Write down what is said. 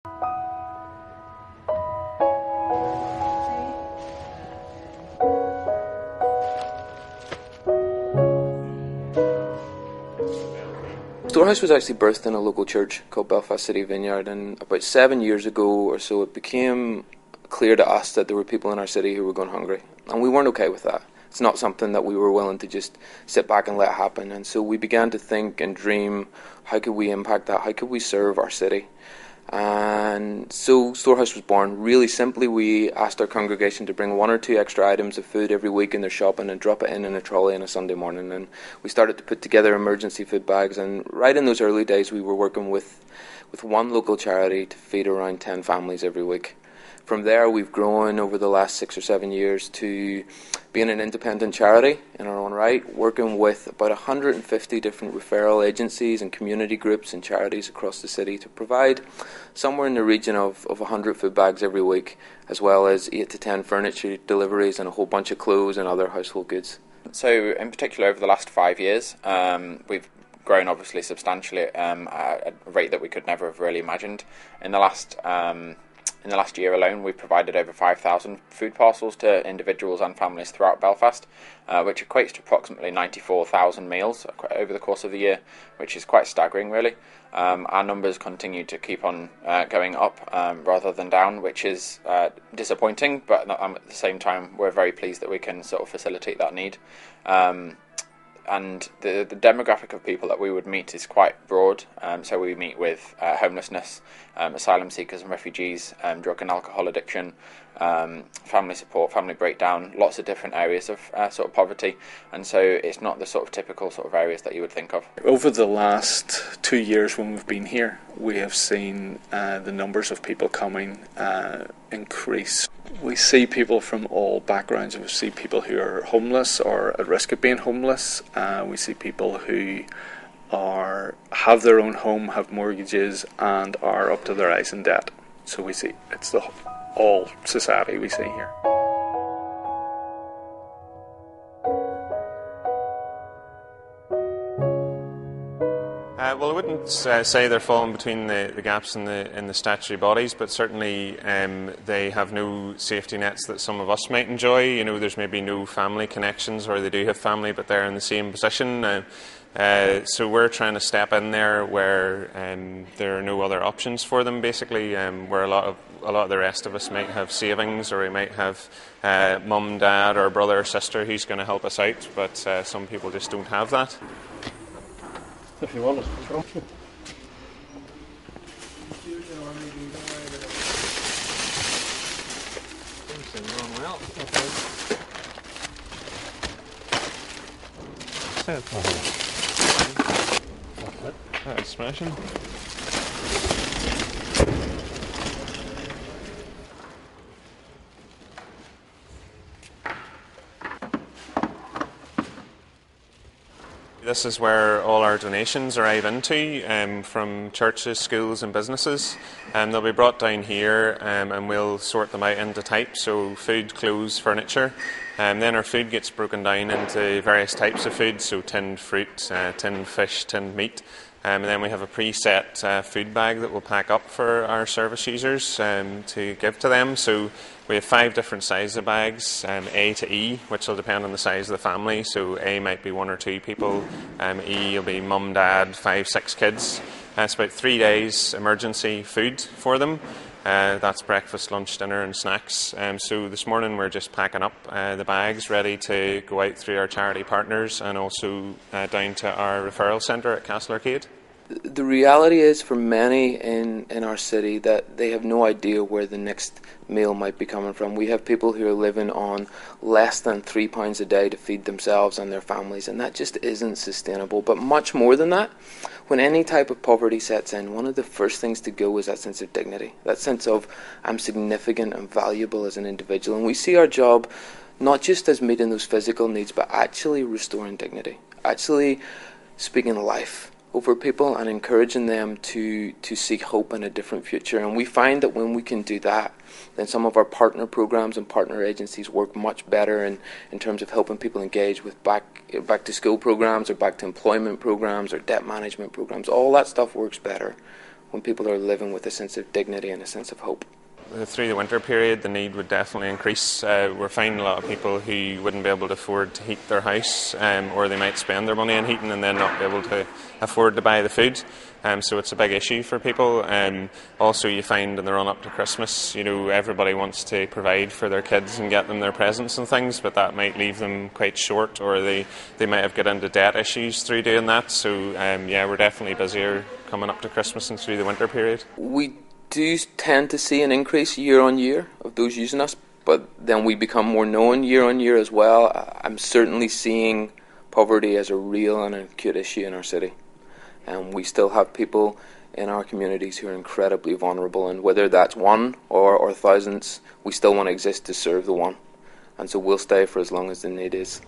Storehouse was actually birthed in a local church called Belfast City Vineyard, and about 7 years ago or so it became clear to us that there were people in our city who were going hungry, and we weren't okay with that. It's not something that we were willing to just sit back and let happen, and so we began to think and dream, how could we impact that, how could we serve our city? And so Storehouse was born. Really simply, we asked our congregation to bring 1 or 2 extra items of food every week in their shopping and drop it in a trolley on a Sunday morning. And we started to put together emergency food bags. And right in those early days, we were working with one local charity to feed around 10 families every week. From there, we've grown over the last 6 or 7 years to being an independent charity in our own right, working with about 150 different referral agencies and community groups and charities across the city to provide somewhere in the region of 100 food bags every week, as well as 8 to 10 furniture deliveries and a whole bunch of clothes and other household goods. So in particular, over the last 5 years, we've grown obviously substantially at a rate that we could never have really imagined. In the last year alone, we've provided over 5,000 food parcels to individuals and families throughout Belfast, which equates to approximately 94,000 meals over the course of the year, which is quite staggering, really. Our numbers continue to keep on going up rather than down, which is disappointing, but at the same time, we're very pleased that we can sort of facilitate that need. And the demographic of people that we would meet is quite broad. So we meet with homelessness, asylum seekers and refugees, drug and alcohol addiction, family support, family breakdown, lots of different areas of sort of poverty. And so it's not the sort of typical sort of areas that you would think of. Over the last 2 years when we've been here, we have seen the numbers of people coming increase. We see people from all backgrounds. We see people who are homeless or at risk of being homeless. We see people who have their own home, have mortgages, and are up to their eyes in debt. So we see it's the all society we see here. Well, I wouldn't say they're falling between the gaps in the statutory bodies, but certainly they have no safety nets that some of us might enjoy. You know, there's maybe no family connections, or they do have family, but they're in the same position. So we're trying to step in there where there are no other options for them. Basically, where a lot of the rest of us might have savings, or we might have mum, dad, or brother or sister who's going to help us out, but some people just don't have that. If you want it, well. That's smashing. This is where all our donations arrive into, from churches, schools and businesses. They'll be brought down here and we'll sort them out into types, so food, clothes, furniture. Then our food gets broken down into various types of food, so tinned fruit, tinned fish, tinned meat. And then we have a preset food bag that we'll pack up for our service users to give to them. So we have 5 different sizes of bags, A to E, which will depend on the size of the family. So A might be 1 or 2 people, E will be mum, dad, 5, 6 kids. It's about 3 days emergency food for them. That's breakfast, lunch, dinner and snacks. So this morning we're just packing up the bags ready to go out through our charity partners and also down to our referral centre at Castle Arcade. The reality is for many in our city that they have no idea where the next meal might be coming from. We have people who are living on less than £3 a day to feed themselves and their families, and that just isn't sustainable. But much more than that, when any type of poverty sets in, one of the first things to go is that sense of dignity, that sense of I'm significant and valuable as an individual. And we see our job not just as meeting those physical needs, but actually restoring dignity, actually speaking life over people and encouraging them to seek hope in a different future. And we find that when we can do that, then some of our partner programs and partner agencies work much better in terms of helping people engage with back to school programs or back to employment programs or debt management programs. All that stuff works better when people are living with a sense of dignity and a sense of hope. Through the winter period, the need would definitely increase. We're finding a lot of people who wouldn't be able to afford to heat their house, or they might spend their money on heating and then not be able to afford to buy the food. So it's a big issue for people. Also, you find in the run-up to Christmas, everybody wants to provide for their kids and get them their presents and things, but that might leave them quite short, or they might have got into debt issues through doing that. So we're definitely busier coming up to Christmas and through the winter period. We do tend to see an increase year on year of those using us, but then we become more known year on year as well. I'm certainly seeing poverty as a real and acute issue in our city, and we still have people in our communities who are incredibly vulnerable, and whether that's one or thousands, we still want to exist to serve the one, and so we'll stay for as long as the need is.